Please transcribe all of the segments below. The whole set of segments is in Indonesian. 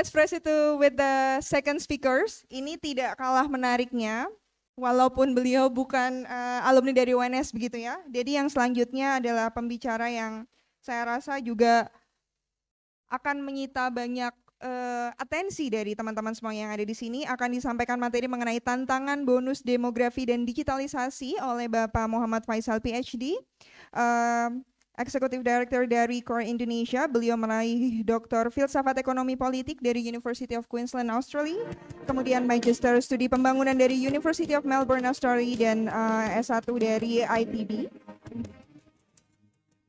let's proceed to with the second speakers. Ini tidak kalah menariknya, walaupun beliau bukan alumni dari UNS begitu ya. Jadi yang selanjutnya adalah pembicara yang saya rasa juga akan menyita banyak atensi dari teman-teman semua yang ada di sini. Akan disampaikan materi mengenai tantangan bonus demografi dan digitalisasi oleh Bapak Muhammad Faisal PhD. Executive Director dari Core Indonesia, beliau meraih Dr. Filsafat Ekonomi Politik dari University of Queensland, Australia, kemudian Magister Studi Pembangunan dari University of Melbourne, Australia, dan S1 dari ITB.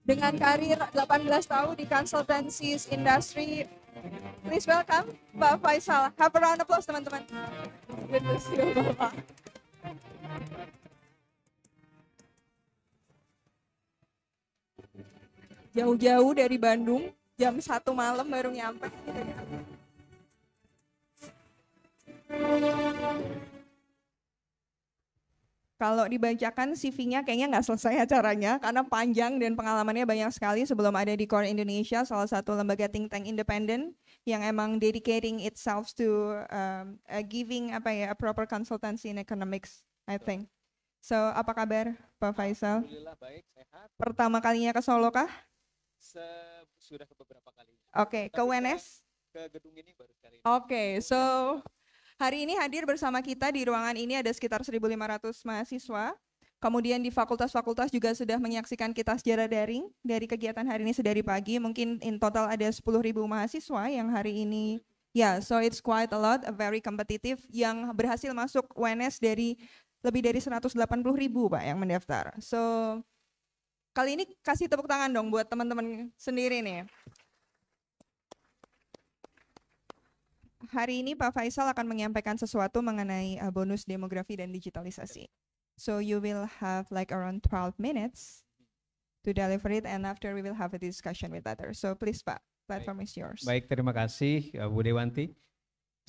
Dengan karir 18 tahun di consultancy industry, please welcome Pak Faisal. Have a round of applause teman-teman. Good to see you, Bapak. Jauh-jauh dari Bandung, jam 1 malam baru nyampe. Kalau dibacakan CV-nya kayaknya nggak selesai acaranya, karena panjang dan pengalamannya banyak sekali sebelum ada di Core Indonesia, salah satu lembaga think tank independen yang emang dedicating itself to giving a proper consultancy in economics, I think. So, apa kabar Pak Faisal? Alhamdulillah baik, sehat. Pertama kalinya ke Solo kah? Sudah ke beberapa kali. Oke, ke UNS? Ke gedung ini baru sekali. Oke, so hari ini hadir bersama kita di ruangan ini ada sekitar 1.500 mahasiswa. Kemudian di fakultas-fakultas juga sudah menyaksikan kita secara daring. Dari kegiatan hari ini sedari pagi, mungkin in total ada 10.000 mahasiswa yang hari ini, so it's quite a lot, a very competitive, yang berhasil masuk UNS dari lebih dari 180.000 Pak yang mendaftar. So kali ini kasih tepuk tangan dong buat teman-teman sendiri nih. Hari ini Pak Faisal akan menyampaikan sesuatu mengenai bonus demografi dan digitalisasi. So you will have like around 12 minutes to deliver it, and after we will have a discussion with others. So please Pak, platform is yours. Baik, terima kasih Bu Dewanti.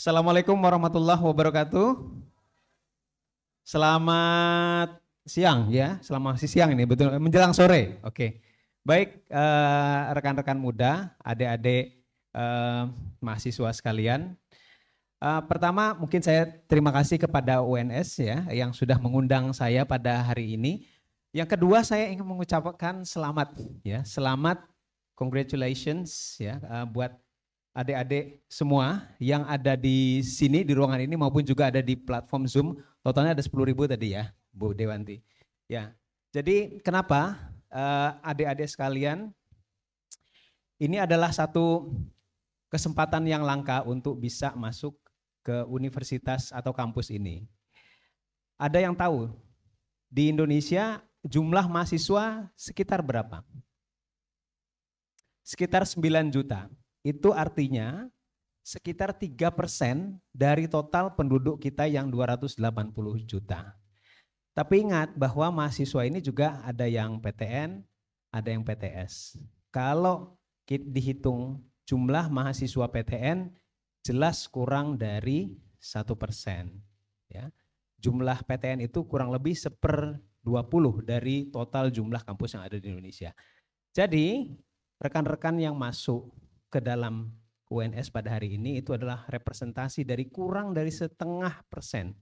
Assalamualaikum warahmatullahi wabarakatuh. Selamat siang ya, selamat siang ini betul, menjelang sore. Oke. Baik, rekan-rekan muda, adik-adik mahasiswa sekalian. Pertama mungkin saya terima kasih kepada UNS ya yang sudah mengundang saya pada hari ini. Yang kedua saya ingin mengucapkan selamat ya, selamat congratulations ya buat adik-adik semua yang ada di sini di ruangan ini maupun juga ada di platform Zoom. Totalnya ada 10.000 tadi ya, Bu Dewanti. Ya, jadi kenapa adik-adik sekalian, ini adalah satu kesempatan yang langka untuk bisa masuk ke universitas atau kampus ini. Ada yang tahu di Indonesia jumlah mahasiswa sekitar berapa? Sekitar 9 juta. Itu artinya sekitar 3% dari total penduduk kita yang 280 juta. Tapi ingat bahwa mahasiswa ini juga ada yang PTN, ada yang PTS. Kalau dihitung jumlah mahasiswa PTN jelas kurang dari 1%. Ya. Jumlah PTN itu kurang lebih 1/20 dari total jumlah kampus yang ada di Indonesia. Jadi rekan-rekan yang masuk ke dalam UNS pada hari ini itu adalah representasi dari kurang dari 0,5%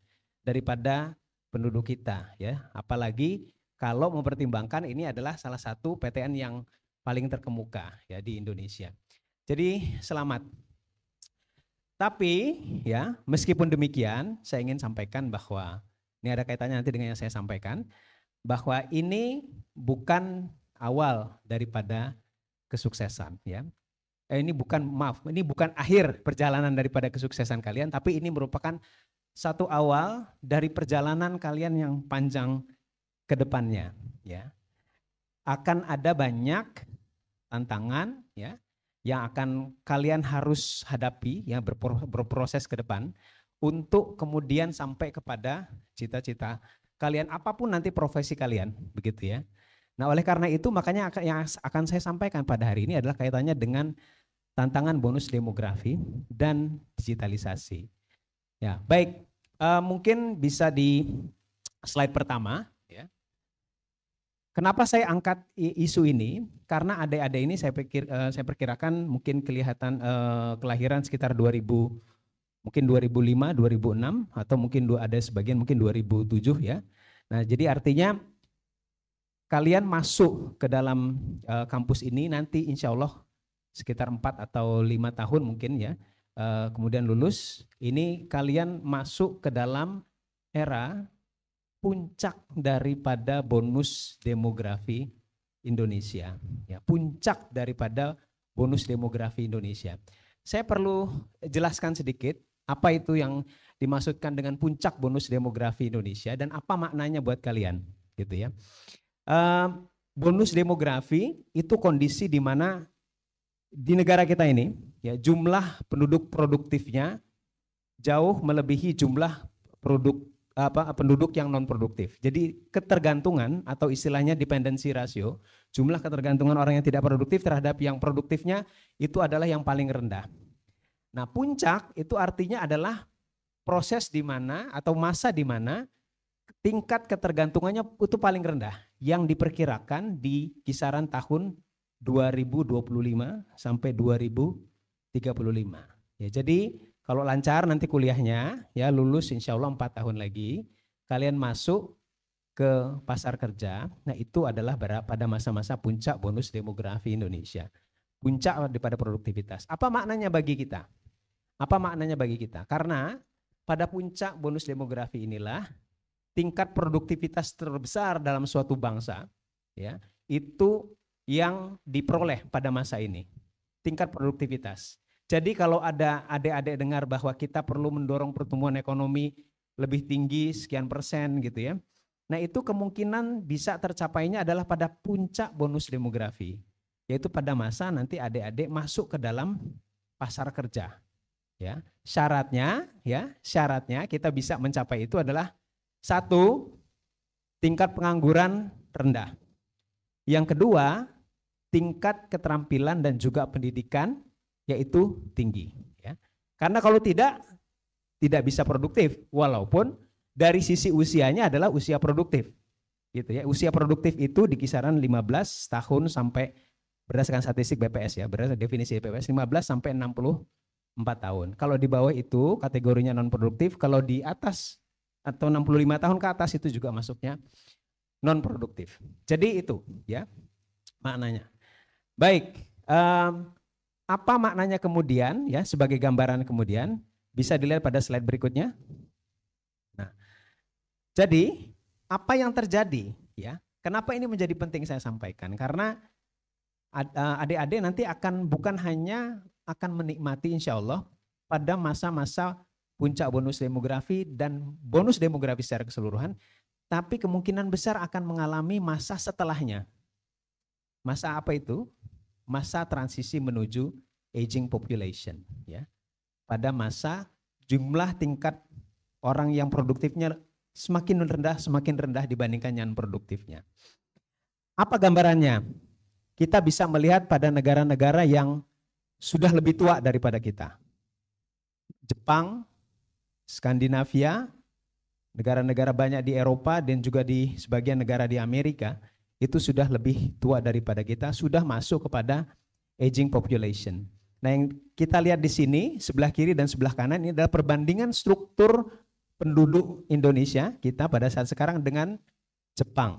daripada penduduk kita ya. Apalagi kalau mempertimbangkan ini adalah salah satu PTN yang paling terkemuka ya di Indonesia. Jadi selamat. Tapi ya meskipun demikian saya ingin sampaikan bahwa ini ada kaitannya nanti dengan yang saya sampaikan bahwa ini bukan awal daripada kesuksesan ya. Ini bukan akhir perjalanan daripada kesuksesan kalian, tapi ini merupakan satu awal dari perjalanan kalian yang panjang ke depannya ya. Akan ada banyak tantangan ya yang akan kalian harus hadapi ya berproses ke depan untuk kemudian sampai kepada cita-cita kalian apapun nanti profesi kalian begitu ya. Nah, oleh karena itu makanya yang akan saya sampaikan pada hari ini adalah kaitannya dengan tantangan bonus demografi dan digitalisasi. Ya, baik, mungkin bisa di slide pertama. Ya. Kenapa saya angkat isu ini? Karena adik-adik ini saya perkirakan mungkin kelihatan kelahiran sekitar 2000, mungkin 2005, 2006 atau mungkin ada sebagian mungkin 2007 ya. Nah, jadi artinya kalian masuk ke dalam kampus ini nanti insya Allah sekitar 4 atau 5 tahun mungkin ya. Kemudian lulus, ini kalian masuk ke dalam era puncak daripada bonus demografi Indonesia. Ya, puncak daripada bonus demografi Indonesia. Saya perlu jelaskan sedikit apa itu yang dimaksudkan dengan puncak bonus demografi Indonesia dan apa maknanya buat kalian, gitu ya. Bonus demografi itu kondisi di mana di negara kita ini, ya, jumlah penduduk produktifnya jauh melebihi jumlah penduduk yang non produktif. Jadi ketergantungan atau istilahnya dependency ratio, jumlah ketergantungan orang yang tidak produktif terhadap yang produktifnya itu adalah yang paling rendah. Nah, puncak itu artinya adalah proses di mana atau masa di mana tingkat ketergantungannya itu paling rendah yang diperkirakan di kisaran tahun 2025 sampai 2035. Ya, jadi kalau lancar nanti kuliahnya, ya lulus insya Allah 4 tahun lagi, kalian masuk ke pasar kerja. Nah, itu adalah pada masa-masa puncak bonus demografi Indonesia. Puncak daripada produktivitas. Apa maknanya bagi kita? Apa maknanya bagi kita? Karena pada puncak bonus demografi inilah tingkat produktivitas terbesar dalam suatu bangsa, ya, itu yang diperoleh pada masa ini. Tingkat produktivitas. Jadi kalau ada adik-adik dengar bahwa kita perlu mendorong pertumbuhan ekonomi lebih tinggi sekian persen gitu ya. Nah, itu kemungkinan bisa tercapainya adalah pada puncak bonus demografi. Yaitu pada masa nanti adik-adik masuk ke dalam pasar kerja. Ya, syaratnya kita bisa mencapai itu adalah 1, tingkat pengangguran rendah. Yang kedua, tingkat keterampilan dan juga pendidikan yaitu tinggi, ya. Karena kalau tidak bisa produktif, walaupun dari sisi usianya adalah usia produktif, gitu ya. Usia produktif itu di kisaran 15 tahun sampai berdasarkan statistik BPS ya, berdasarkan definisi BPS 15 sampai 64 tahun. Kalau di bawah itu kategorinya non produktif, kalau di atas atau 65 tahun ke atas itu juga masuknya non produktif. Jadi itu ya maknanya. Baik. Apa maknanya kemudian ya sebagai gambaran kemudian bisa dilihat pada slide berikutnya. Nah, jadi apa yang terjadi ya? Kenapa ini menjadi penting saya sampaikan? Karena adik-adik nanti bukan hanya akan menikmati insya Allah pada masa-masa puncak bonus demografi dan bonus demografi secara keseluruhan, tapi kemungkinan besar akan mengalami masa setelahnya. Masa apa itu? Masa transisi menuju aging population ya. Pada masa jumlah tingkat orang yang produktifnya semakin rendah dibandingkan yang produktifnya. Apa gambarannya? Kita bisa melihat pada negara-negara yang sudah lebih tua daripada kita. Jepang, Skandinavia, negara-negara banyak di Eropa dan juga di sebagian negara di Amerika itu sudah lebih tua daripada kita, sudah masuk kepada aging population. Nah, yang kita lihat di sini sebelah kiri dan sebelah kanan ini adalah perbandingan struktur penduduk Indonesia kita pada saat sekarang dengan Jepang,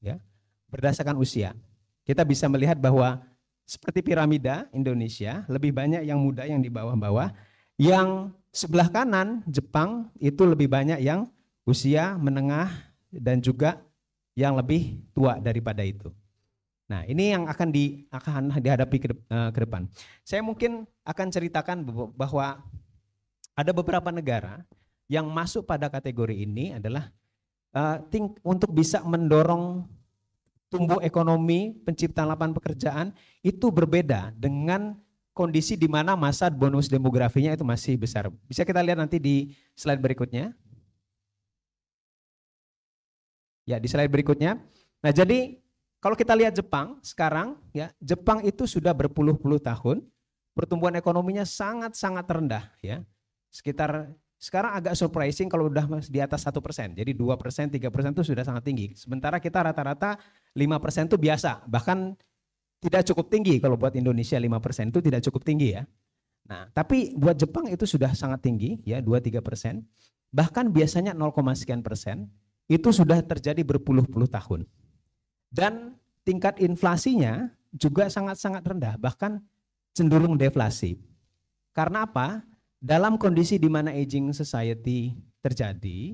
ya, berdasarkan usia. Kita bisa melihat bahwa seperti piramida Indonesia lebih banyak yang muda yang di bawah-bawah, yang sebelah kanan Jepang itu lebih banyak yang usia menengah dan juga yang lebih tua daripada itu. Nah, ini yang akan dihadapi ke depan. Saya mungkin akan ceritakan bahwa ada beberapa negara yang masuk pada kategori ini adalah untuk bisa mendorong tumbuh ekonomi, penciptaan lapangan pekerjaan itu berbeda dengan kondisi di mana masa bonus demografinya itu masih besar. Bisa kita lihat nanti di slide berikutnya. Ya, di slide berikutnya. Nah, jadi kalau kita lihat Jepang sekarang, ya, Jepang itu sudah berpuluh-puluh tahun pertumbuhan ekonominya sangat-sangat rendah, ya, sekitar Sekarang agak surprising kalau udah di atas 1%. Jadi 2%, 3% itu sudah sangat tinggi. Sementara kita rata-rata 5% itu biasa. Bahkan tidak cukup tinggi kalau buat Indonesia 5% itu tidak cukup tinggi ya. Nah, tapi buat Jepang itu sudah sangat tinggi ya, 2-3%. Bahkan biasanya 0, sekian persen itu sudah terjadi berpuluh-puluh tahun. Dan tingkat inflasinya juga sangat-sangat rendah, bahkan cenderung deflasi. Karena apa? Dalam kondisi di mana aging society terjadi,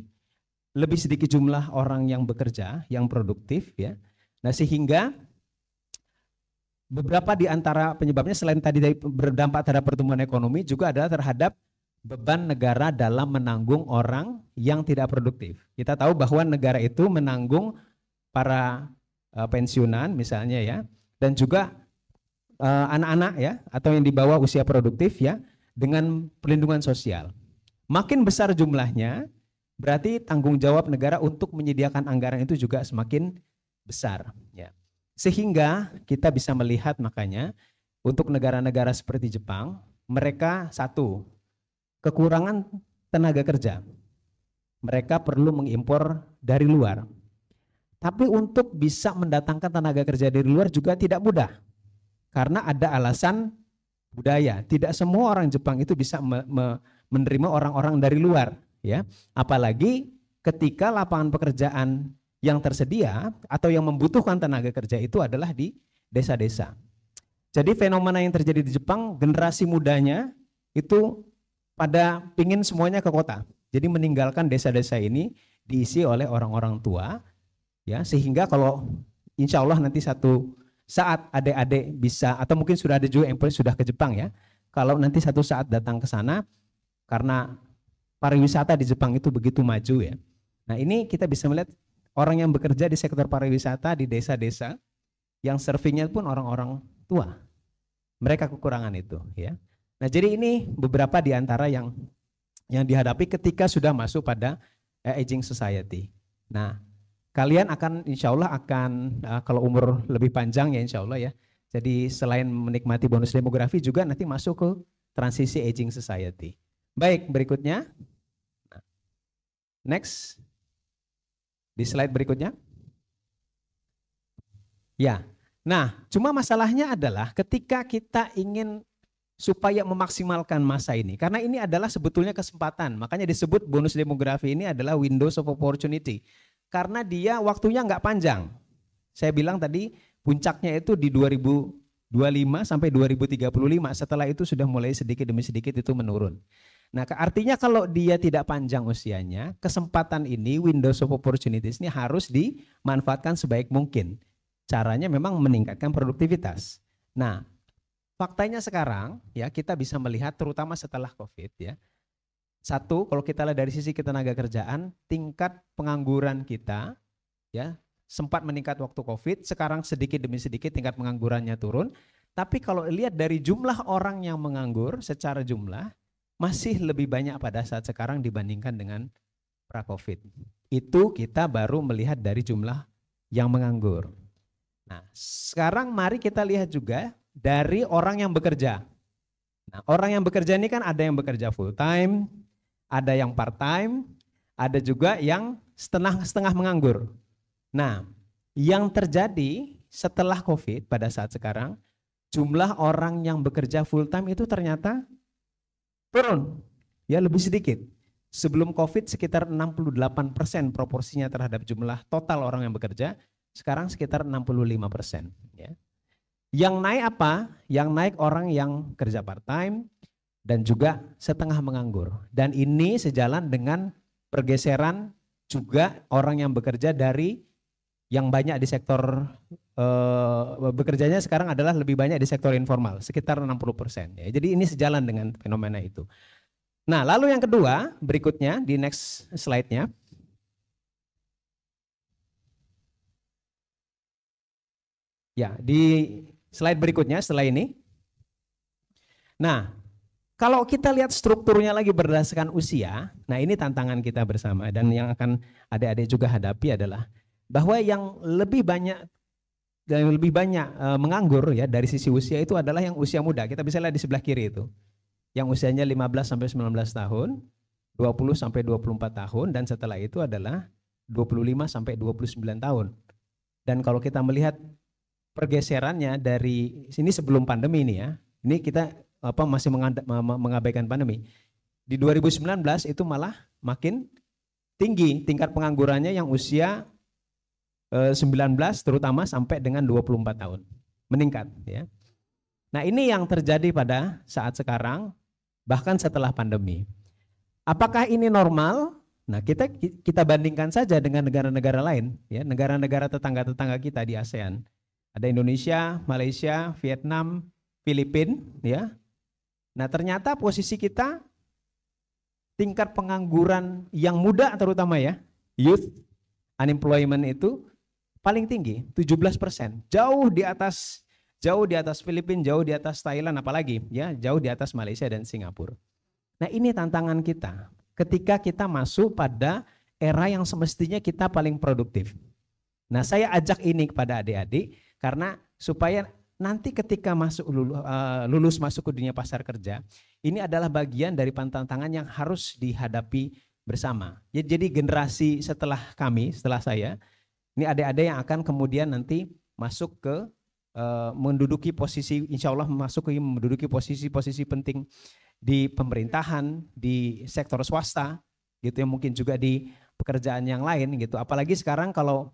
lebih sedikit jumlah orang yang bekerja, yang produktif ya. Nah, sehingga beberapa di antara penyebabnya selain tadi berdampak terhadap pertumbuhan ekonomi juga adalah terhadap beban negara dalam menanggung orang yang tidak produktif. Kita tahu bahwa negara itu menanggung para pensiunan misalnya ya, dan juga anak-anak ya, atau yang di bawah usia produktif ya, dengan perlindungan sosial. Makin besar jumlahnya, berarti tanggung jawab negara untuk menyediakan anggaran itu juga semakin besar. Ya. Sehingga kita bisa melihat makanya untuk negara-negara seperti Jepang, mereka satu, kekurangan tenaga kerja. Mereka perlu mengimpor dari luar. Tapi untuk bisa mendatangkan tenaga kerja dari luar juga tidak mudah. Karena ada alasan budaya. Tidak semua orang Jepang itu bisa menerima orang-orang dari luar, ya. Apalagi ketika lapangan pekerjaan yang tersedia atau yang membutuhkan tenaga kerja itu adalah di desa-desa. Jadi fenomena yang terjadi di Jepang, generasi mudanya itu pada pingin semuanya ke kota. Jadi meninggalkan desa-desa ini diisi oleh orang-orang tua, ya, sehingga kalau insya Allah nanti satu saat adik-adik bisa, atau mungkin sudah ada juga yang sudah ke Jepang ya, kalau nanti satu saat datang ke sana, karena pariwisata di Jepang itu begitu maju ya. Nah, ini kita bisa melihat orang yang bekerja di sektor pariwisata di desa-desa yang servingnya pun orang-orang tua. Mereka kekurangan itu ya. Nah, jadi ini beberapa di antara yang dihadapi ketika sudah masuk pada aging society. Nah, kalian akan insya Allah akan kalau umur lebih panjang ya insya Allah ya. Jadi selain menikmati bonus demografi juga nanti masuk ke transisi aging society. Baik, berikutnya. Next. Di slide berikutnya. Ya. Nah, cuma masalahnya adalah ketika kita ingin supaya memaksimalkan masa ini. Karena ini adalah sebetulnya kesempatan. Makanya disebut bonus demografi ini adalah windows of opportunity. Karena dia waktunya nggak panjang. Saya bilang tadi puncaknya itu di 2025 sampai 2035. Setelah itu sudah mulai sedikit demi sedikit itu menurun. Nah, artinya kalau dia tidak panjang usianya, kesempatan ini, windows of opportunities ini harus dimanfaatkan sebaik mungkin. Caranya memang meningkatkan produktivitas. Nah, faktanya sekarang ya kita bisa melihat terutama setelah COVID ya. Satu, kalau kita lihat dari sisi ketenaga kerjaan, tingkat pengangguran kita ya sempat meningkat waktu COVID, sekarang sedikit demi sedikit tingkat penganggurannya turun. Tapi kalau lihat dari jumlah orang yang menganggur secara jumlah, masih lebih banyak pada saat sekarang dibandingkan dengan pra-COVID. Itu kita baru melihat dari jumlah yang menganggur. Nah, sekarang mari kita lihat juga dari orang yang bekerja. Nah, orang yang bekerja ini kan ada yang bekerja full time, ada yang part time, ada juga yang setengah-setengah menganggur. Nah, yang terjadi setelah COVID pada saat sekarang, jumlah orang yang bekerja full time itu ternyata turun, ya lebih sedikit. Sebelum COVID sekitar 68% proporsinya terhadap jumlah total orang yang bekerja, sekarang sekitar 65%. Ya. Yang naik apa? Yang naik orang yang kerja part time dan juga setengah menganggur. Dan ini sejalan dengan pergeseran juga orang yang bekerja dari yang banyak di sektor bekerjanya sekarang adalah lebih banyak di sektor informal, sekitar 60%. Ya. Jadi ini sejalan dengan fenomena itu. Nah, lalu yang kedua, berikutnya di next slide-nya. Ya, di slide berikutnya setelah ini. Nah, kalau kita lihat strukturnya lagi berdasarkan usia, nah ini tantangan kita bersama dan yang akan adik-adik juga hadapi adalah bahwa yang lebih banyak menganggur ya dari sisi usia itu adalah yang usia muda. Kita bisa lihat di sebelah kiri itu. Yang usianya 15 sampai 19 tahun 20 sampai 24 tahun, dan setelah itu adalah 25 sampai 29 tahun. Dan kalau kita melihat pergeserannya dari sini sebelum pandemi ini ya, ini kita masih mengabaikan pandemi. Di 2019 itu malah makin tinggi tingkat penganggurannya yang usia 19 terutama sampai dengan 24 tahun. Meningkat ya. Nah, ini yang terjadi pada saat sekarang bahkan setelah pandemi. Apakah ini normal? Nah, kita bandingkan saja dengan negara-negara lain ya, negara-negara tetangga-tetangga kita di ASEAN. Ada Indonesia, Malaysia, Vietnam, Filipina ya. Nah, ternyata posisi kita tingkat pengangguran yang muda terutama ya, youth unemployment itu paling tinggi, 17%. Jauh di atas Filipina, jauh di atas Thailand apalagi ya, jauh di atas Malaysia dan Singapura. Nah, ini tantangan kita ketika kita masuk pada era yang semestinya kita paling produktif. Nah, saya ajak ini kepada adik-adik karena supaya nanti ketika lulus masuk ke dunia pasar kerja, ini adalah bagian dari tantangan yang harus dihadapi bersama. Jadi generasi setelah saya, ini adik-adik yang akan kemudian nanti masuk ke menduduki posisi, insya Allah menduduki posisi penting di pemerintahan, di sektor swasta, gitu ya, mungkin juga di pekerjaan yang lain gitu. Apalagi sekarang kalau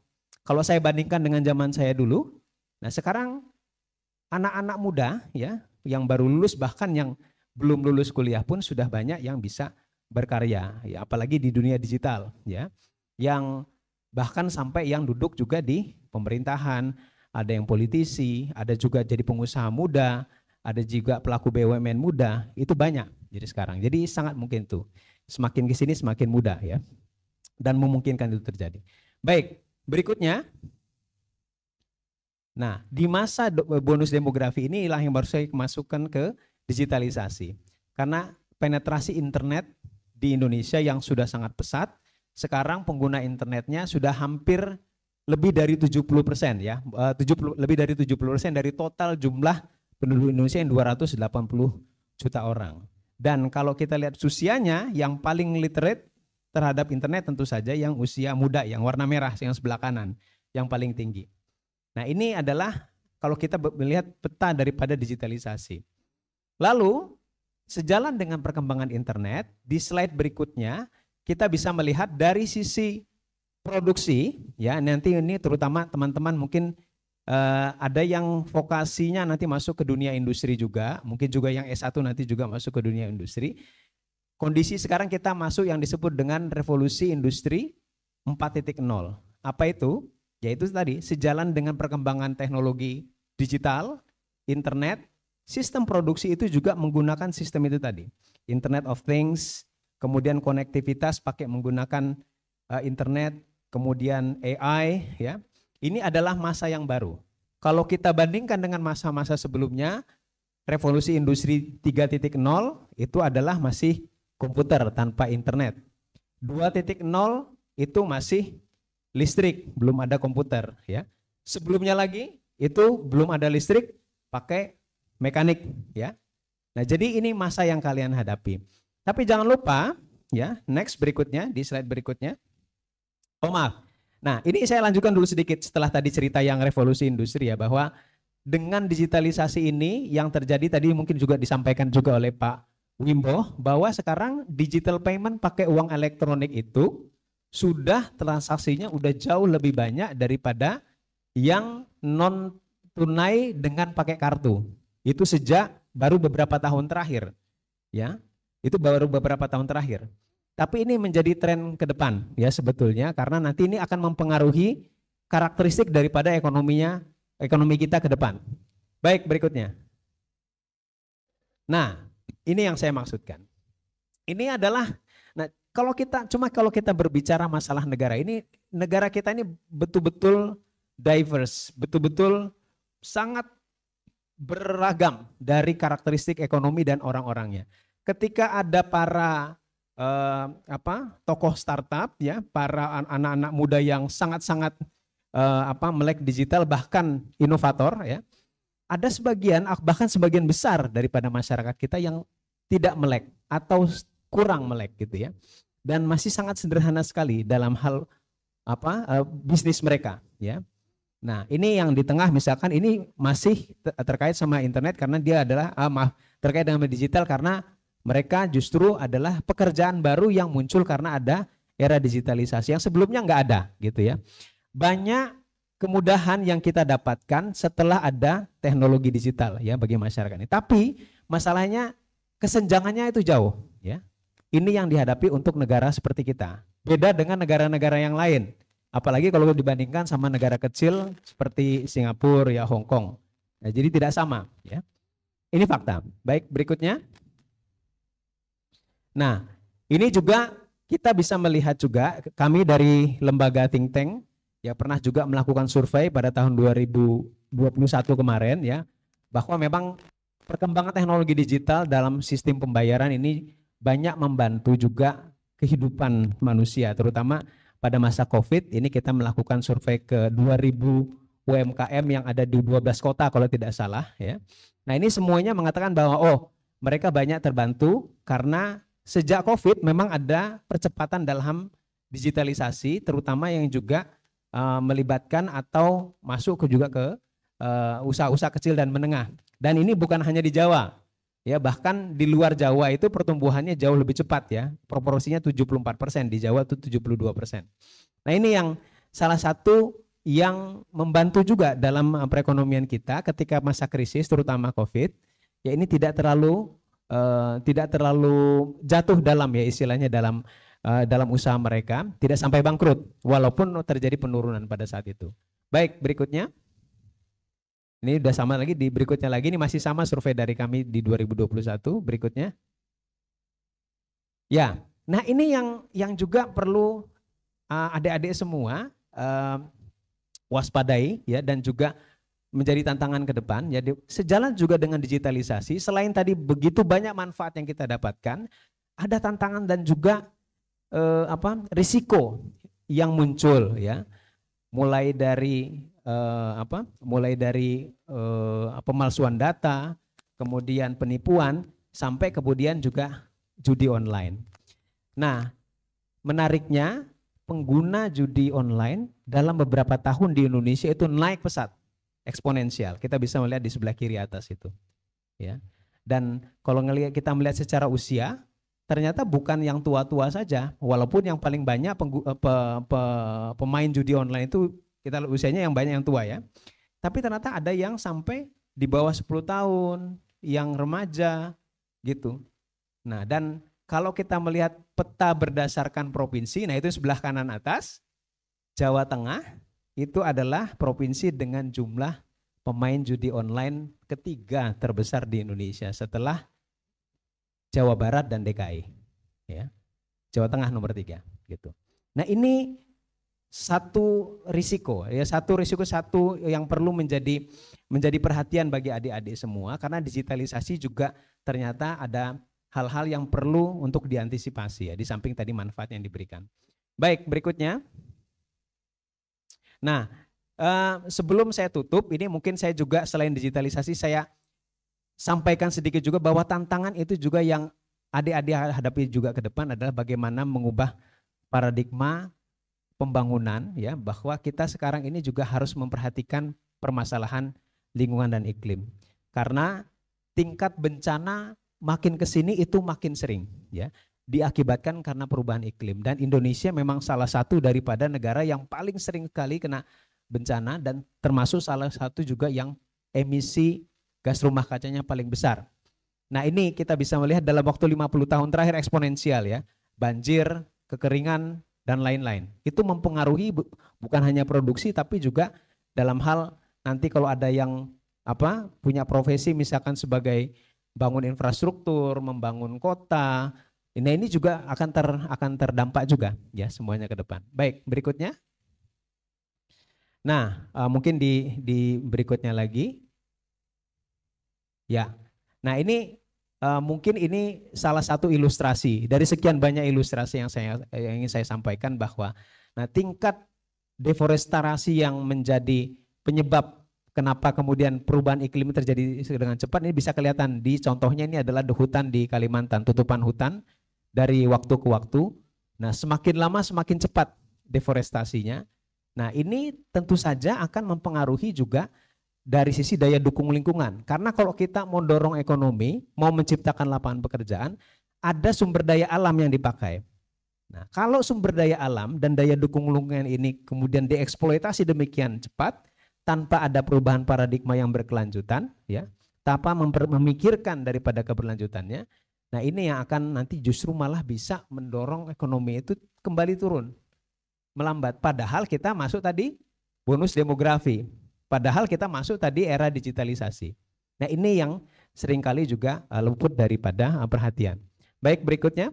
saya bandingkan dengan zaman saya dulu, nah sekarang anak-anak muda ya yang baru lulus bahkan yang belum lulus kuliah pun sudah banyak yang bisa berkarya ya, apalagi di dunia digital ya, yang bahkan sampai yang duduk juga di pemerintahan, ada yang politisi, ada juga jadi pengusaha muda, ada juga pelaku BUMN muda, itu banyak jadi sekarang. Jadi sangat mungkin tuh semakin ke sini semakin mudah ya, dan memungkinkan itu terjadi. Baik, berikutnya. Nah, di masa bonus demografi inilah yang baru saya masukkan ke digitalisasi. Karena penetrasi internet di Indonesia yang sudah sangat pesat, sekarang pengguna internetnya sudah hampir lebih dari 70% ya, lebih dari 70% dari total jumlah penduduk Indonesia yang 280 juta orang. Dan kalau kita lihat usianya, yang paling literate terhadap internet tentu saja yang usia muda, yang warna merah, yang sebelah kanan, yang paling tinggi. Nah, ini adalah kalau kita melihat peta daripada digitalisasi. Lalu, sejalan dengan perkembangan internet, di slide berikutnya kita bisa melihat dari sisi produksi, ya nanti ini terutama teman-teman mungkin ada yang vokasinya nanti masuk ke dunia industri juga, mungkin juga yang S1 nanti juga masuk ke dunia industri. Kondisi sekarang kita masuk yang disebut dengan revolusi industri 4.0. Apa itu? Yaitu tadi sejalan dengan perkembangan teknologi digital, internet, sistem produksi itu juga menggunakan sistem itu tadi. Internet of Things, kemudian konektivitas pakai menggunakan internet, kemudian AI ya. Ini adalah masa yang baru. Kalau kita bandingkan dengan masa-masa sebelumnya, revolusi industri 3.0 itu adalah masih komputer tanpa internet. 2.0 itu masih listrik, belum ada komputer ya. Sebelumnya lagi itu belum ada listrik, pakai mekanik ya. Nah, jadi ini masa yang kalian hadapi. Tapi jangan lupa ya, next berikutnya di slide berikutnya. Oh maaf. Nah, ini saya lanjutkan dulu sedikit setelah tadi cerita yang revolusi industri ya, bahwa dengan digitalisasi ini yang terjadi tadi mungkin juga disampaikan juga oleh Pak Wimbo, bahwa sekarang digital payment pakai uang elektronik itu sudah transaksinya udah jauh lebih banyak daripada yang non tunai dengan pakai kartu. Itu sejak baru beberapa tahun terakhir. Ya. Itu baru beberapa tahun terakhir. Tapi ini menjadi tren ke depan ya sebetulnya, karena nanti ini akan mempengaruhi karakteristik daripada ekonomi kita ke depan. Baik, berikutnya. Nah, ini yang saya maksudkan. Ini adalah kalau kita berbicara masalah negara ini, negara kita ini betul-betul diverse, betul-betul sangat beragam dari karakteristik ekonomi dan orang-orangnya. Ketika ada para tokoh startup ya, para anak-anak muda yang sangat-sangat melek digital, bahkan inovator ya, ada bahkan sebagian besar daripada masyarakat kita yang tidak melek atau kurang melek gitu ya. Dan masih sangat sederhana sekali dalam hal bisnis mereka ya. Nah, ini yang di tengah misalkan ini masih terkait sama internet karena dia adalah terkait dengan digital karena mereka justru adalah pekerjaan baru yang muncul karena ada era digitalisasi yang sebelumnya nggak ada gitu ya. Banyak kemudahan yang kita dapatkan setelah ada teknologi digital ya bagi masyarakat ini. Tapi masalahnya kesenjangannya itu jauh ya. Ini yang dihadapi untuk negara seperti kita. Beda dengan negara-negara yang lain. Apalagi kalau dibandingkan sama negara kecil seperti Singapura ya, Hong Kong. Nah, jadi tidak sama ya. Ini fakta. Baik, berikutnya. Nah, ini juga kita bisa melihat juga kami dari lembaga think tank ya pernah juga melakukan survei pada tahun 2021 kemarin ya, bahwa memang perkembangan teknologi digital dalam sistem pembayaran ini banyak membantu juga kehidupan manusia, terutama pada masa COVID ini kita melakukan survei ke 2000 UMKM yang ada di 12 kota kalau tidak salah ya. Nah, ini semuanya mengatakan bahwa mereka banyak terbantu karena sejak COVID memang ada percepatan dalam digitalisasi terutama yang juga melibatkan atau masuk juga ke usaha-usaha kecil dan menengah. Dan ini bukan hanya di Jawa. Ya, bahkan di luar Jawa itu pertumbuhannya jauh lebih cepat ya. Proporsinya 74%, di Jawa itu 72%. Nah, ini yang salah satu yang membantu juga dalam perekonomian kita ketika masa krisis terutama COVID. Ya, ini tidak terlalu jatuh dalam ya istilahnya dalam usaha mereka, tidak sampai bangkrut walaupun terjadi penurunan pada saat itu. Baik, berikutnya. Ini udah sama lagi, di berikutnya lagi, ini masih sama survei dari kami di 2021, berikutnya. Ya, nah ini yang juga perlu adik-adik semua waspadai ya dan juga menjadi tantangan ke depan. Jadi sejalan juga dengan digitalisasi, selain tadi begitu banyak manfaat yang kita dapatkan, ada tantangan dan juga risiko yang muncul ya. Mulai dari pemalsuan data, kemudian penipuan, sampai kemudian juga judi online. Nah, menariknya pengguna judi online dalam beberapa tahun di Indonesia itu naik pesat, eksponensial. Kita bisa melihat di sebelah kiri atas itu. Ya. Dan kalau kita melihat secara usia, ternyata bukan yang tua-tua saja, walaupun yang paling banyak pemain judi online itu kita usianya yang banyak yang tua ya. Tapi ternyata ada yang sampai di bawah 10 tahun, yang remaja gitu. Nah, dan kalau kita melihat peta berdasarkan provinsi, nah itu sebelah kanan atas, Jawa Tengah itu adalah provinsi dengan jumlah pemain judi online ketiga terbesar di Indonesia setelah Jawa Barat dan DKI. Ya. Jawa Tengah nomor 3 gitu. Nah, ini satu risiko yang perlu menjadi perhatian bagi adik-adik semua, karena digitalisasi juga ternyata ada hal-hal yang perlu untuk diantisipasi ya, di samping tadi manfaat yang diberikan. Baik, berikutnya. Nah, sebelum saya tutup, ini mungkin saya juga selain digitalisasi saya sampaikan sedikit juga bahwa tantangan itu juga yang adik-adik hadapi juga ke depan adalah bagaimana mengubah paradigma pembangunan ya, bahwa kita sekarang ini juga harus memperhatikan permasalahan lingkungan dan iklim. Karena tingkat bencana makin ke sini itu makin sering ya, diakibatkan karena perubahan iklim, dan Indonesia memang salah satu daripada negara yang paling sering sekali kena bencana dan termasuk salah satu juga yang emisi gas rumah kacanya paling besar. Nah, ini kita bisa melihat dalam waktu 50 tahun terakhir eksponensial ya, banjir, kekeringan dan lain-lain. Itu mempengaruhi bukan hanya produksi tapi juga dalam hal nanti kalau ada yang punya profesi misalkan sebagai bangun infrastruktur, membangun kota. Ini juga akan terdampak juga ya semuanya ke depan. Baik, berikutnya. Nah, mungkin di berikutnya lagi. Ya. Nah, ini mungkin ini salah satu ilustrasi dari sekian banyak ilustrasi yang ingin saya sampaikan, bahwa tingkat deforestasi yang menjadi penyebab kenapa kemudian perubahan iklim terjadi dengan cepat ini bisa kelihatan di contohnya ini adalah hutan di Kalimantan, tutupan hutan dari waktu ke waktu. Nah, semakin lama semakin cepat deforestasinya. Nah, ini tentu saja akan mempengaruhi juga dari sisi daya dukung lingkungan. Karena kalau kita mau dorong ekonomi, mau menciptakan lapangan pekerjaan, ada sumber daya alam yang dipakai. Nah, kalau sumber daya alam dan daya dukung lingkungan ini kemudian dieksploitasi demikian cepat tanpa ada perubahan paradigma yang berkelanjutan, ya, tanpa memikirkan daripada keberlanjutannya, nah ini yang akan nanti justru malah bisa mendorong ekonomi itu kembali turun, melambat. Padahal kita masuk tadi bonus demografi, padahal kita masuk tadi era digitalisasi. Nah ini yang seringkali juga luput daripada perhatian. Baik, berikutnya.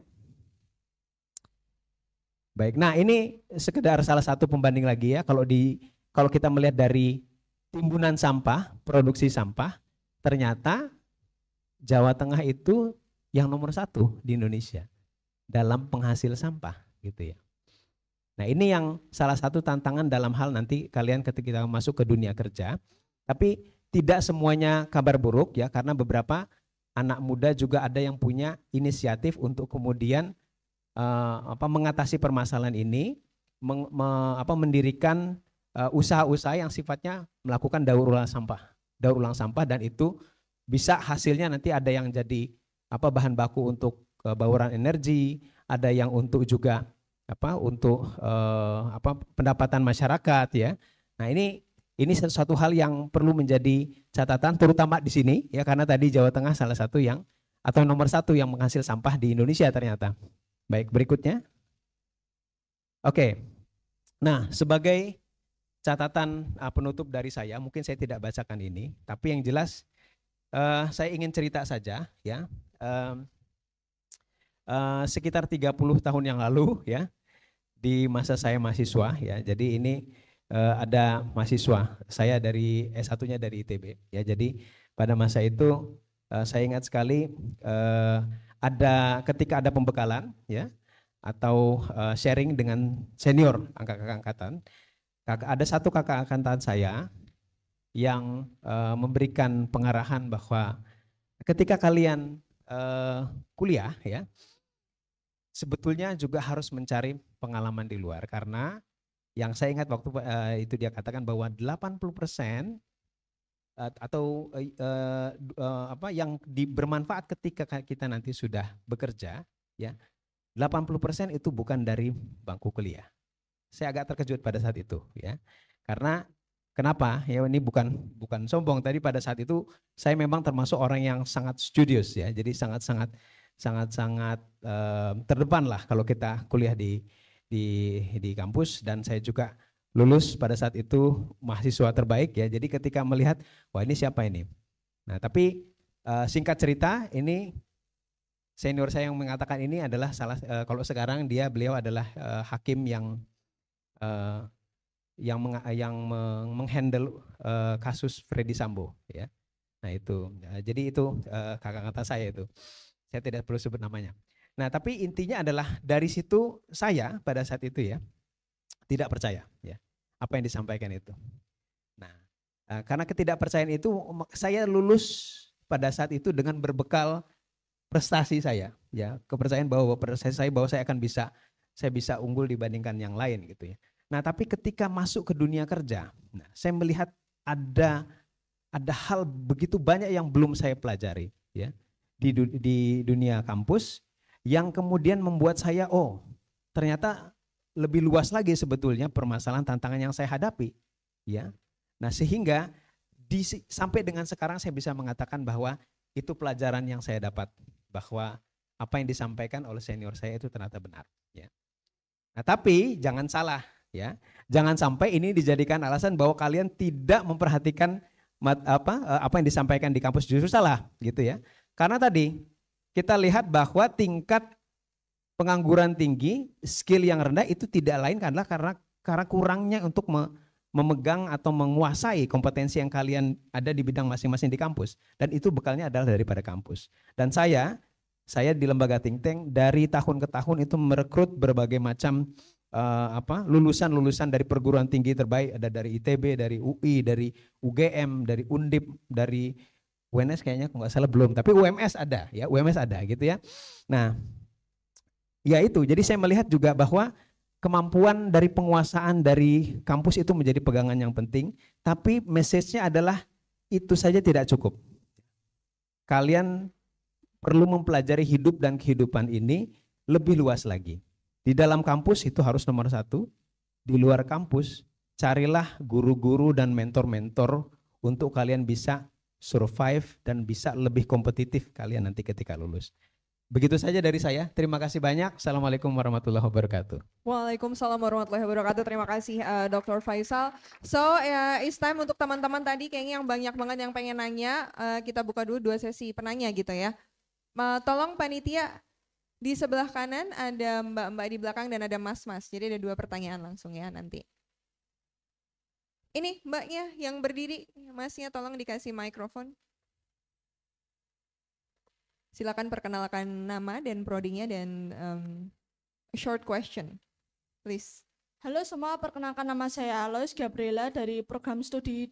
Baik, nah ini sekedar salah satu pembanding lagi ya. Kalau kita melihat dari timbunan sampah, produksi sampah, ternyata Jawa Tengah itu yang nomor 1 di Indonesia dalam penghasil sampah, gitu ya. Nah ini yang salah satu tantangan dalam hal nanti kalian ketika kita masuk ke dunia kerja. Tapi tidak semuanya kabar buruk ya, karena beberapa anak muda juga ada yang punya inisiatif untuk kemudian mengatasi permasalahan ini, mendirikan usaha-usaha yang sifatnya melakukan daur ulang sampah, dan itu bisa hasilnya nanti ada yang jadi bahan baku untuk bauran energi, ada yang untuk juga pendapatan masyarakat ya. Nah ini satu hal yang perlu menjadi catatan terutama di sini ya, karena tadi Jawa Tengah salah satu yang atau nomor 1 yang menghasil sampah di Indonesia ternyata. Baik, berikutnya. Oke. Nah, sebagai catatan penutup dari saya, mungkin saya tidak bacakan ini, tapi yang jelas saya ingin cerita saja ya. Sekitar 30 tahun yang lalu ya, di masa saya mahasiswa ya. Jadi ini ada mahasiswa, saya dari S1-nya dari ITB ya. Jadi pada masa itu saya ingat sekali ketika ada pembekalan ya, atau sharing dengan senior kakak angkatan. Ada satu kakak angkatan saya yang memberikan pengarahan bahwa ketika kalian kuliah ya, sebetulnya juga harus mencari pengalaman di luar, karena yang saya ingat waktu itu dia katakan bahwa 80% atau yang bermanfaat ketika kita nanti sudah bekerja ya, 80% itu bukan dari bangku kuliah. Saya agak terkejut pada saat itu ya. Karena kenapa? Ya ini bukan sombong, tadi pada saat itu saya memang termasuk orang yang sangat studious ya. Jadi sangat terdepan lah kalau kita kuliah di kampus, dan saya juga lulus pada saat itu mahasiswa terbaik ya. Jadi ketika melihat, wah ini siapa ini? Nah tapi singkat cerita, ini senior saya yang mengatakan ini adalah kalau sekarang beliau adalah hakim yang menghandle kasus Freddy Sambo ya. Nah itu, jadi itu kakak kata saya itu. Saya tidak perlu sebut namanya. Nah tapi intinya adalah dari situ saya pada saat itu ya tidak percaya ya apa yang disampaikan itu. Nah karena ketidakpercayaan itu saya lulus pada saat itu dengan berbekal prestasi saya ya, kepercayaan bahwa saya akan bisa unggul dibandingkan yang lain gitu ya. Nah tapi ketika masuk ke dunia kerja, nah, saya melihat ada hal begitu banyak yang belum saya pelajari ya di dunia kampus, yang kemudian membuat saya ternyata lebih luas lagi sebetulnya permasalahan tantangan yang saya hadapi ya. Nah sehingga sampai dengan sekarang saya bisa mengatakan bahwa itu pelajaran yang saya dapat, bahwa apa yang disampaikan oleh senior saya itu ternyata benar ya. Nah tapi jangan salah ya, jangan sampai ini dijadikan alasan bahwa kalian tidak memperhatikan apa yang disampaikan di kampus, justru salah gitu ya. Karena tadi kita lihat bahwa tingkat pengangguran tinggi, skill yang rendah itu tidak lain karena kurangnya untuk memegang atau menguasai kompetensi yang kalian ada di bidang masing-masing di kampus, dan itu bekalnya adalah daripada kampus. Dan saya di lembaga think tank dari tahun ke tahun itu merekrut berbagai macam lulusan dari perguruan tinggi terbaik, ada dari ITB, dari UI, dari UGM, dari Undip, dari UNS kayaknya nggak salah belum, tapi UMS ada ya, UMS ada gitu ya. Nah Ya itu, jadi saya melihat juga bahwa kemampuan dari penguasaan dari kampus itu menjadi pegangan yang penting, tapi message-nya adalah itu saja tidak cukup. Kalian perlu mempelajari hidup dan kehidupan ini lebih luas lagi. Di dalam kampus itu harus nomor 1, di luar kampus carilah guru-guru dan mentor-mentor untuk kalian bisa survive dan bisa lebih kompetitif kalian nanti ketika lulus. Begitu saja dari saya. Terima kasih banyak. Assalamualaikum warahmatullahi wabarakatuh. Waalaikumsalam warahmatullahi wabarakatuh. Terima kasih Dr. Faisal. So it's time untuk teman-teman tadi kayaknya yang banyak banget yang pengen nanya. Kita buka dulu 2 sesi penanya gitu ya. Tolong panitia di sebelah kanan ada mbak-mbak di belakang dan ada mas-mas. Jadi ada 2 pertanyaan langsung ya nanti. Ini mbaknya yang berdiri, masnya tolong dikasih mikrofon. Silakan perkenalkan nama dan prodinya dan short question, please. Halo semua, perkenalkan nama saya Alois Gabriela dari program studi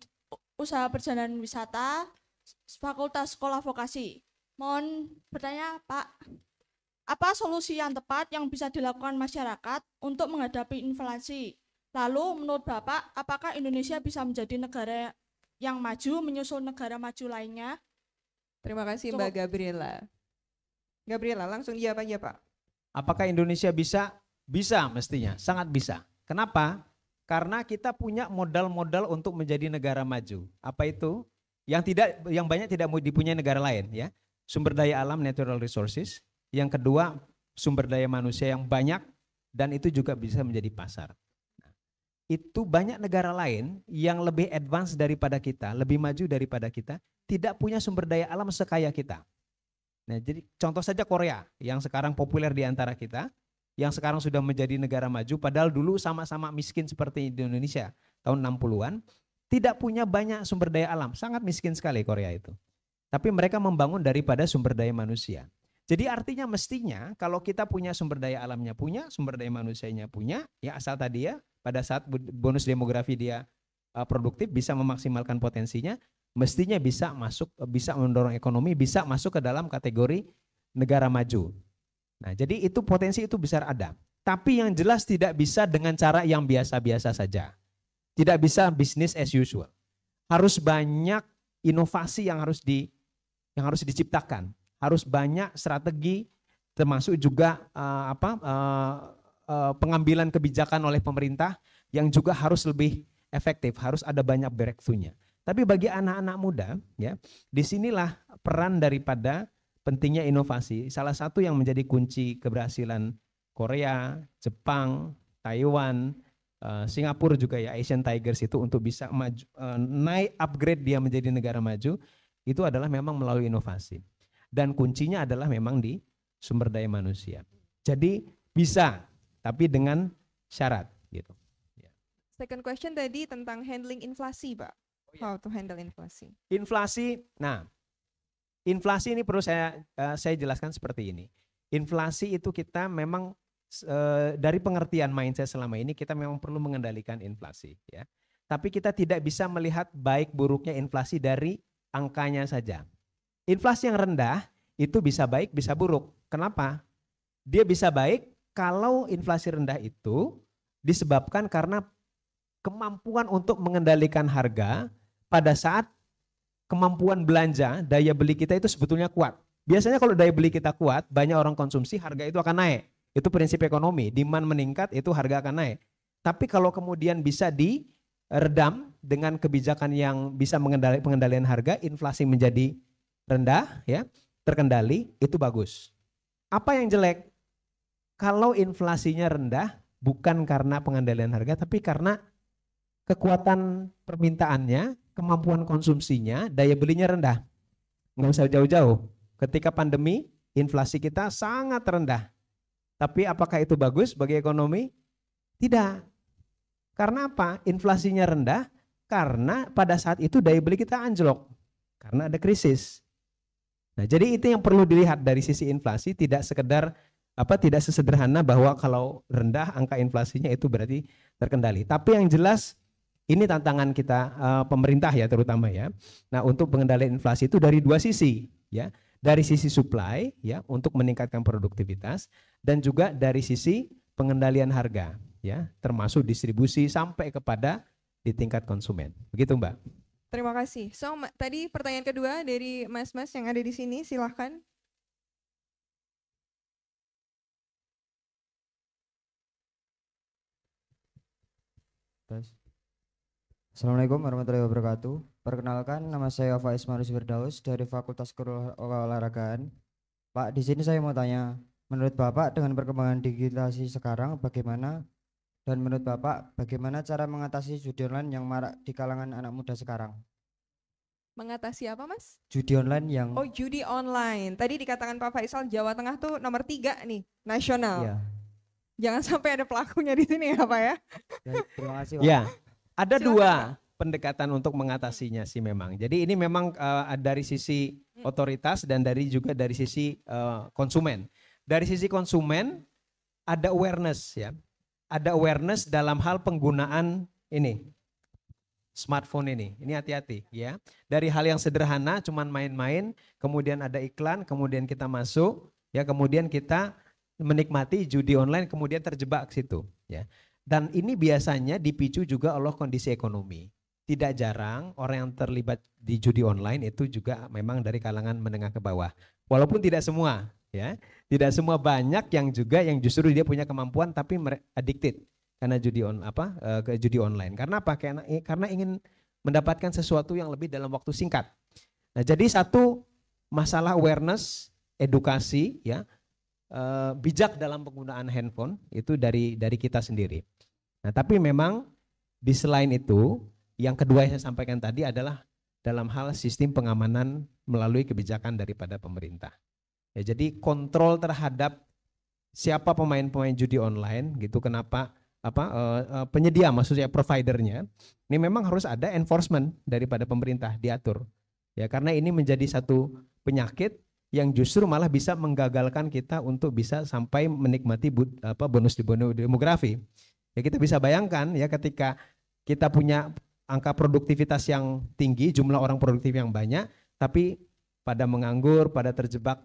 Usaha Perjalanan Wisata Fakultas Sekolah Vokasi. Mohon bertanya Pak, apa solusi yang tepat yang bisa dilakukan masyarakat untuk menghadapi inflasi? Lalu menurut Bapak, apakah Indonesia bisa menjadi negara yang maju menyusul negara maju lainnya? Terima kasih Mbak Gabriela. Gabriela, langsung jawab aja Pak. Apakah Indonesia bisa? Bisa mestinya, sangat bisa. Kenapa? Karena kita punya modal-modal untuk menjadi negara maju. Apa itu? Yang banyak tidak dipunyai negara lain ya. Sumber daya alam, natural resources. Yang kedua, sumber daya manusia yang banyak dan itu juga bisa menjadi pasar. Itu banyak negara lain yang lebih advance daripada kita, lebih maju daripada kita, tidak punya sumber daya alam sekaya kita. Nah, jadi contoh saja Korea yang sekarang populer di antara kita, yang sekarang sudah menjadi negara maju, padahal dulu sama-sama miskin seperti di Indonesia tahun 60-an, tidak punya banyak sumber daya alam, sangat miskin sekali Korea itu. Tapi mereka membangun daripada sumber daya manusia. Jadi artinya mestinya kalau kita punya sumber daya alamnya punya, sumber daya manusianya punya, ya asal tadi ya, pada saat bonus demografi dia produktif, bisa memaksimalkan potensinya, mestinya bisa mendorong ekonomi, bisa masuk ke dalam kategori negara maju. Nah, jadi itu potensi itu besar ada. Tapi yang jelas tidak bisa dengan cara yang biasa-biasa saja. Tidak bisa business as usual. Harus banyak inovasi yang harus diciptakan. Harus banyak strategi, termasuk juga pengambilan kebijakan oleh pemerintah yang juga harus lebih efektif. Harus ada banyak breakthrough-nya. Tapi bagi anak-anak muda, ya, disinilah peran daripada pentingnya inovasi. Salah satu yang menjadi kunci keberhasilan Korea, Jepang, Taiwan, Singapura juga ya, Asian Tigers itu untuk bisa maju, naik upgrade dia menjadi negara maju, itu adalah memang melalui inovasi. Dan kuncinya adalah memang di sumber daya manusia. Jadi bisa, tapi dengan syarat gitu. Second question tadi tentang handling inflasi, Pak. How to handle inflasi? Inflasi, nah, inflasi ini perlu saya jelaskan seperti ini. Inflasi itu kita memang dari pengertian mindset selama ini kita memang perlu mengendalikan inflasi, ya. Tapi kita tidak bisa melihat baik buruknya inflasi dari angkanya saja. Inflasi yang rendah itu bisa baik, bisa buruk. Kenapa? Dia bisa baik kalau inflasi rendah itu disebabkan karena kemampuan untuk mengendalikan harga pada saat kemampuan belanja, daya beli kita itu sebetulnya kuat. Biasanya kalau daya beli kita kuat, banyak orang konsumsi, harga itu akan naik. Itu prinsip ekonomi, demand meningkat, itu harga akan naik. Tapi kalau kemudian bisa diredam dengan kebijakan yang bisa pengendalian harga, inflasi menjadi rendah, ya, terkendali, itu bagus. Apa yang jelek? Kalau inflasinya rendah, bukan karena pengendalian harga, tapi karena kekuatan permintaannya, kemampuan konsumsinya, daya belinya rendah. Nggak usah jauh-jauh. Ketika pandemi, inflasi kita sangat rendah. Tapi apakah itu bagus bagi ekonomi? Tidak. Karena apa? Inflasinya rendah karena pada saat itu daya beli kita anjlok. Karena ada krisis. Nah, jadi itu yang perlu dilihat dari sisi inflasi, tidak sesederhana bahwa kalau rendah angka inflasinya itu berarti terkendali. Tapi yang jelas ini tantangan kita pemerintah ya terutama ya. Nah, untuk pengendalian inflasi itu dari 2 sisi ya. dari sisi supply ya untuk meningkatkan produktivitas dan juga dari sisi pengendalian harga ya, termasuk distribusi sampai kepada di tingkat konsumen. Begitu, Mbak. Terima kasih. So, tadi pertanyaan kedua dari Mas-mas yang ada di sini, silahkan. Assalamualaikum warahmatullahi wabarakatuh. Perkenalkan, nama saya Faiz Maris Firdaus dari Fakultas Keolahragaan. Pak, di sini saya mau tanya, menurut Bapak dengan perkembangan digitalisasi sekarang bagaimana? Dan menurut Bapak, bagaimana cara mengatasi judi online yang marak di kalangan anak muda sekarang? Mengatasi apa, Mas? Judi online yang... Oh, judi online. Tadi dikatakan Pak Faisal, Jawa Tengah tuh nomor 3 nih, nasional. Iya. Jangan sampai ada pelakunya di sini ya, Pak ya. Terima kasih, Pak. Ya, ada Silakan, dua Pak. pendekatan untuk mengatasinya sih memang. Jadi ini memang dari sisi otoritas dan juga dari sisi konsumen. Dari sisi konsumen ada awareness ya. Ada awareness dalam hal penggunaan ini smartphone ini. Ini hati-hati ya. Dari hal yang sederhana cuman main-main, kemudian ada iklan, kemudian kita masuk, ya kemudian kita menikmati judi online kemudian terjebak ke situ ya. Dan ini biasanya dipicu juga oleh kondisi ekonomi. Tidak jarang orang yang terlibat di judi online itu juga memang dari kalangan menengah ke bawah. Walaupun tidak semua ya. Tidak semua, banyak yang juga yang justru dia punya kemampuan tapi addicted karena ke judi online. Karena apa? Karena ingin mendapatkan sesuatu yang lebih dalam waktu singkat. Nah, jadi satu masalah awareness, edukasi ya. Bijak dalam penggunaan handphone itu dari kita sendiri. Nah, tapi memang di selain itu, yang kedua yang saya sampaikan tadi adalah dalam hal sistem pengamanan melalui kebijakan daripada pemerintah. Ya, jadi kontrol terhadap siapa pemain-pemain judi online gitu, kenapa penyedia maksudnya providernya, ini memang harus ada enforcement daripada pemerintah diatur. Ya, karena ini menjadi satu penyakit yang justru malah bisa menggagalkan kita untuk bisa sampai menikmati bonus demografi. Ya, kita bisa bayangkan ya ketika kita punya angka produktivitas yang tinggi, jumlah orang produktif yang banyak, tapi pada menganggur, pada terjebak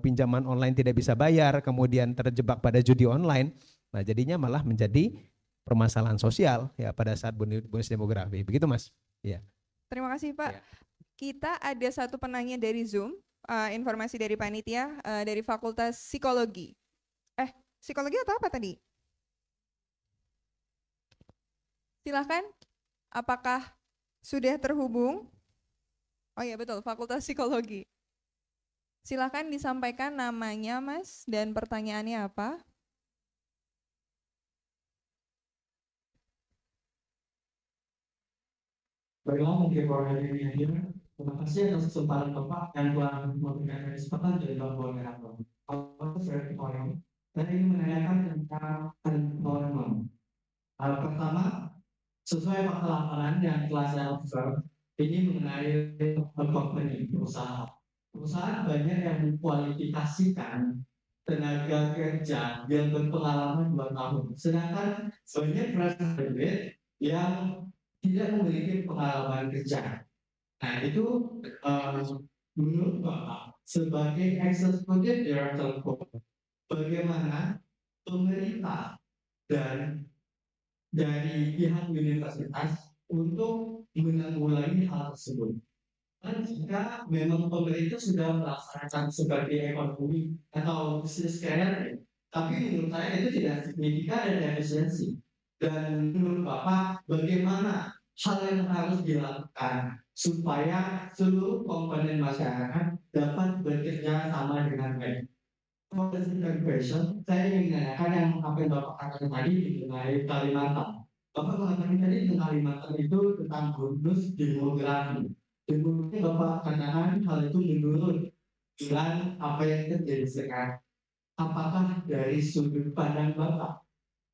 pinjaman online tidak bisa bayar, kemudian terjebak pada judi online, nah jadinya malah menjadi permasalahan sosial ya pada saat bonus demografi. Begitu, Mas. Ya. Terima kasih, Pak. Ya. Kita ada satu penanya dari Zoom. Informasi dari panitia dari Fakultas Psikologi. Psikologi atau apa tadi? Silahkan, apakah sudah terhubung? Oh iya betul, Fakultas Psikologi. Silahkan disampaikan namanya, Mas, dan pertanyaannya apa? Baiklah, mungkin Bapak ini hadir. Terima kasih atas kesempatan Bapak yang telah memberikan kesempatan dari Bapak moderator. Bapak saya orang, saya ingin menanyakan tentang environment. Hal pertama, sesuai fakta lapangan yang telah saya observe, ini mengenai company, perusahaan. Perusahaan banyak yang mengkualifikasikan tenaga kerja yang berpengalaman 2 tahun. Sedangkan banyak fresh graduate yang tidak memiliki pengalaman kerja. Nah, itu menurut Bapak sebagai eksekutif director, bagaimana pemerintah dan dari pihak universitas untuk menanggulangi hal tersebut? Dan jika memang pemerintah sudah melaksanakan sebagai ekonomi atau bisnis career, tapi menurut saya itu tidak signifikan dan efisiensi. Dan menurut Bapak, bagaimana hal yang harus dilakukan supaya seluruh komponen masyarakat dapat bekerja sama dengan baik? For the second question, saya ingin menanyakan yang apa yang Bapak katakan tadi mengenai Kalimantan. Bapak mengatakan tadi tentang Kalimantan itu tentang bonus demografi. Dan kemudian Bapak katakan hal itu menurun dengan apa yang terjadi sekarang. Apakah dari sudut pandang Bapak,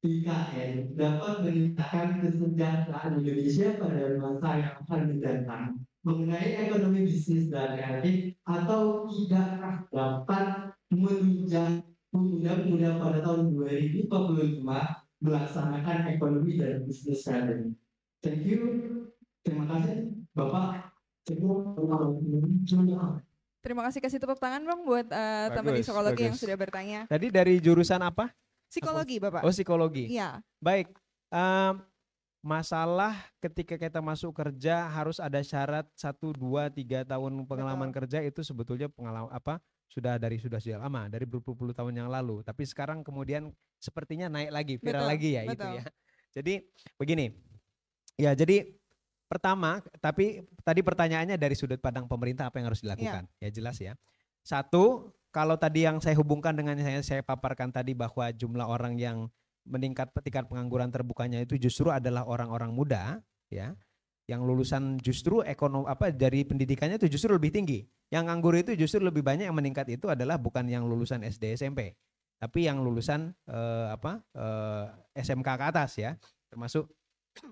IKN dapat meningkatkan kesejahteraan Indonesia pada masa yang akan mendatang mengenai ekonomi bisnis dan etik, atau tidakkah dapat menunjang undang-undang pada tahun 2045 melaksanakan ekonomi dan bisnis strategy? Thank you. Terima kasih Bapak. Terima kasih, kasih tepuk tangan dong buat teman di Bagus, psikologi yang bagus. sudah bertanya. Tadi dari jurusan apa? Psikologi Bapak. Oh, psikologi. Iya. Baik. Masalah ketika kita masuk kerja harus ada syarat 1, 2, 3 tahun pengalaman kerja, itu sebetulnya pengalaman sudah sejak lama, dari berpuluh-puluh tahun yang lalu. Tapi sekarang kemudian sepertinya naik lagi, viral Betul, lagi ya itu betul. ya. Jadi begini. Ya, jadi pertama, tapi tadi pertanyaannya dari sudut pandang pemerintah apa yang harus dilakukan? Ya jelas ya. Satu, kalau tadi yang saya hubungkan dengan saya paparkan tadi bahwa jumlah orang yang meningkat tingkat pengangguran terbukanya itu justru adalah orang-orang muda, ya, yang lulusan justru dari pendidikannya itu justru lebih tinggi. Yang nganggur itu justru lebih banyak, yang meningkat itu adalah bukan yang lulusan SD SMP, tapi yang lulusan SMK ke atas ya, termasuk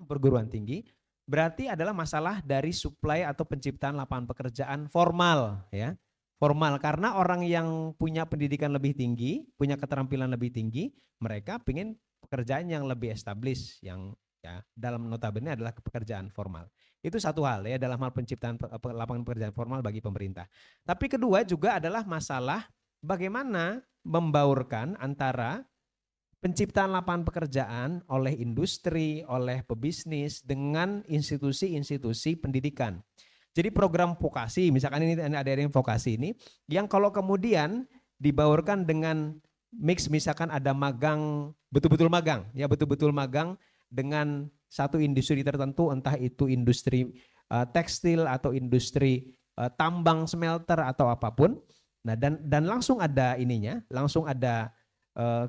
perguruan tinggi. Berarti adalah masalah dari supply atau penciptaan lapangan pekerjaan formal ya. Formal, karena orang yang punya pendidikan lebih tinggi, punya keterampilan lebih tinggi, mereka ingin pekerjaan yang lebih established, yang ya dalam notabene adalah pekerjaan formal. Itu satu hal ya dalam hal penciptaan lapangan pekerjaan formal bagi pemerintah. Tapi kedua juga adalah masalah bagaimana membaurkan antara penciptaan lapangan pekerjaan oleh industri, oleh pebisnis dengan institusi-institusi pendidikan. Jadi program vokasi, misalkan ini ada yang vokasi ini, yang kalau kemudian dibaurkan dengan mix, misalkan ada magang, betul-betul magang, ya betul-betul magang dengan satu industri tertentu, entah itu industri tekstil atau industri tambang, smelter atau apapun. Nah dan langsung ada ininya, langsung ada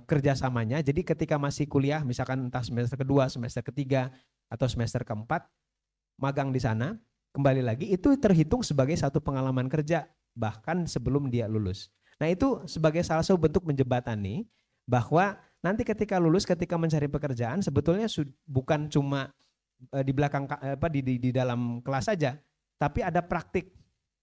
kerjasamanya. Jadi ketika masih kuliah, misalkan entah semester kedua, semester ketiga, atau semester keempat, magang di sana. Kembali lagi itu terhitung sebagai satu pengalaman kerja bahkan sebelum dia lulus. Nah itu sebagai salah satu bentuk menjembatani bahwa nanti ketika lulus, ketika mencari pekerjaan sebetulnya bukan cuma di belakang di dalam kelas saja, tapi ada praktik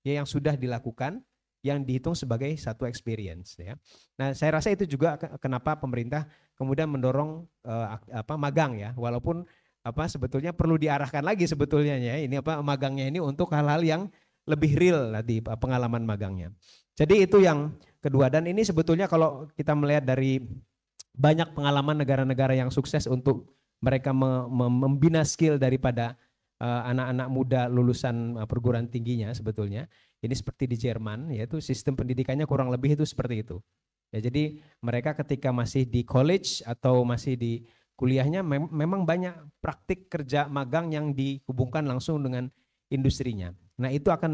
ya yang sudah dilakukan yang dihitung sebagai satu experience ya. Nah saya rasa itu juga kenapa pemerintah kemudian mendorong magang ya, walaupun sebetulnya perlu diarahkan lagi sebetulnya ya ini magangnya ini untuk hal-hal yang lebih real tadi pengalaman magangnya. Jadi itu yang kedua, dan ini sebetulnya kalau kita melihat dari banyak pengalaman negara-negara yang sukses untuk mereka membina skill daripada anak-anak muda lulusan perguruan tingginya, sebetulnya ini seperti di Jerman, yaitu sistem pendidikannya kurang lebih itu seperti itu ya. Jadi mereka ketika masih di college atau masih di kuliahnya memang banyak praktik kerja magang yang dihubungkan langsung dengan industrinya. Nah itu akan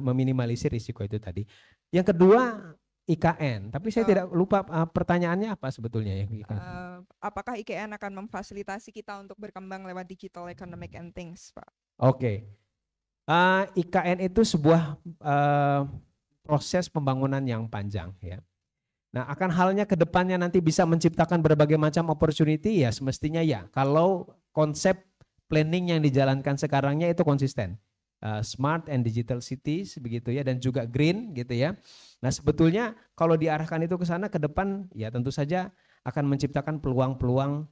meminimalisir risiko itu tadi. Yang kedua IKN, tapi saya tidak lupa pertanyaannya apa sebetulnya ya. Apakah IKN akan memfasilitasi kita untuk berkembang lewat digital economic and things, Pak? Oke. IKN itu sebuah proses pembangunan yang panjang ya. Nah akan halnya ke depannya nanti bisa menciptakan berbagai macam opportunity ya, semestinya ya. Kalau konsep planning yang dijalankan sekarangnya itu konsisten. Smart and digital cities begitu ya, dan juga green gitu ya. Nah sebetulnya kalau diarahkan itu ke sana ke depan ya tentu saja akan menciptakan peluang-peluang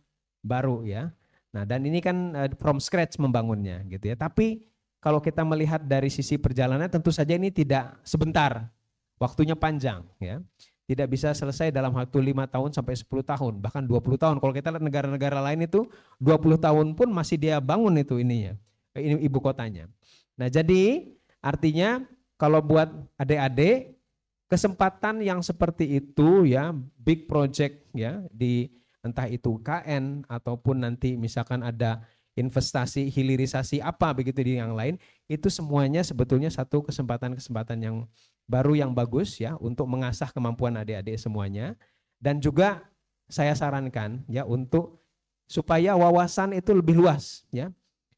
baru ya. Nah dan ini kan from scratch membangunnya gitu ya. Tapi kalau kita melihat dari sisi perjalanan tentu saja ini tidak sebentar, waktunya panjang ya. Tidak bisa selesai dalam waktu 5 tahun sampai 10 tahun, bahkan 20 tahun. Kalau kita lihat negara-negara lain itu 20 tahun pun masih dia bangun itu ininya, ini ibu kotanya. Nah jadi artinya kalau buat adik-adik kesempatan yang seperti itu ya, big project ya, di entah itu KN ataupun nanti misalkan ada investasi hilirisasi apa begitu di yang lain, itu semuanya sebetulnya satu kesempatan-kesempatan yang baru yang bagus ya untuk mengasah kemampuan adik-adik semuanya. Dan juga saya sarankan ya untuk supaya wawasan itu lebih luas ya.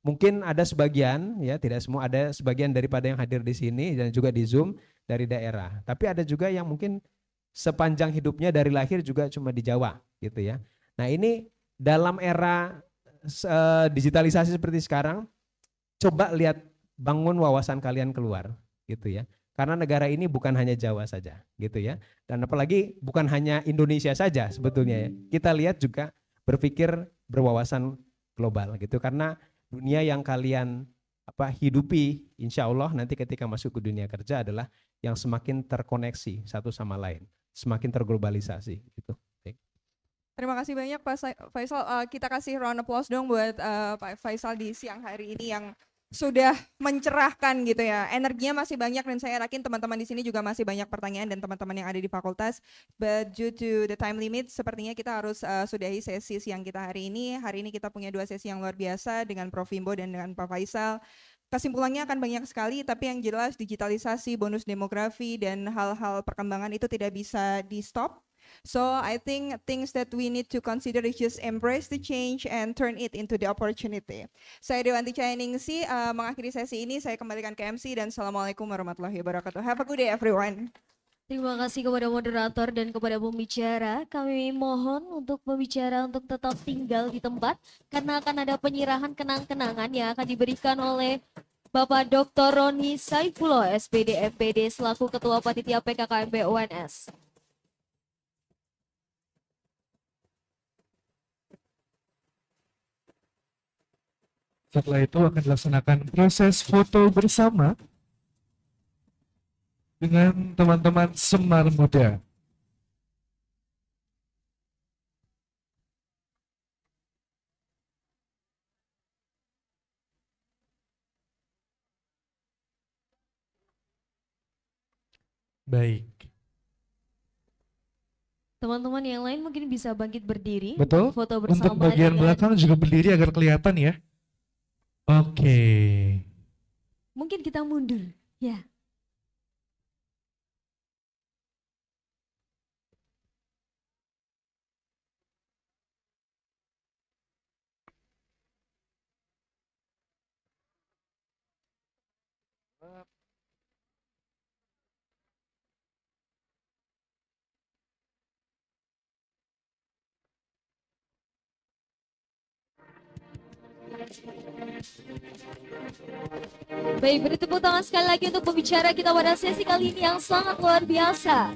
Mungkin ada sebagian ya, tidak semua, ada sebagian daripada yang hadir di sini dan juga di Zoom dari daerah. Tapi ada juga yang mungkin sepanjang hidupnya dari lahir juga cuma di Jawa gitu ya. Nah ini dalam era digitalisasi seperti sekarang, coba lihat, bangun wawasan kalian keluar gitu ya. Karena negara ini bukan hanya Jawa saja gitu ya. Dan apalagi bukan hanya Indonesia saja sebetulnya ya. Kita lihat juga berpikir berwawasan global gitu. Karena dunia yang kalian hidupi, insya Allah nanti ketika masuk ke dunia kerja adalah yang semakin terkoneksi satu sama lain, semakin terglobalisasi gitu. Terima kasih banyak Pak Faisal. Kita kasih round applause dong buat Pak Faisal di siang hari ini yang sudah mencerahkan gitu ya. Energinya masih banyak dan saya yakin teman-teman di sini juga masih banyak pertanyaan dan teman-teman yang ada di fakultas. But due to the time limit, sepertinya kita harus sudahi sesi siang kita hari ini. Hari ini kita punya 2 sesi yang luar biasa dengan Prof. Wimbo dan dengan Pak Faisal. Kesimpulannya akan banyak sekali, tapi yang jelas digitalisasi, bonus demografi, dan hal-hal perkembangan itu tidak bisa di-stop. So I think things that we need to consider is just embrace the change and turn it into the opportunity. Saya Dewanti Cahyningsih, mengakhiri sesi ini saya kembalikan ke MC dan Assalamualaikum warahmatullahi wabarakatuh. Have a good day everyone. Terima kasih kepada moderator dan kepada pembicara. Kami mohon untuk pembicara untuk tetap tinggal di tempat karena akan ada penyerahan kenang-kenangan yang akan diberikan oleh Bapak Dr. Roni Saifullah, SPD MPD selaku Ketua Panitia PKKMB UNS. Setelah itu akan dilaksanakan proses foto bersama dengan teman-teman Semar Muda. Baik. Teman-teman yang lain mungkin bisa bangkit berdiri. Betul. Foto bersama. Untuk bagian belakang juga berdiri agar kelihatan ya. Oke. Mungkin kita mundur. Ya. Baik, beri tepuk tangan sekali lagi untuk pembicara kita pada sesi kali ini yang sangat luar biasa.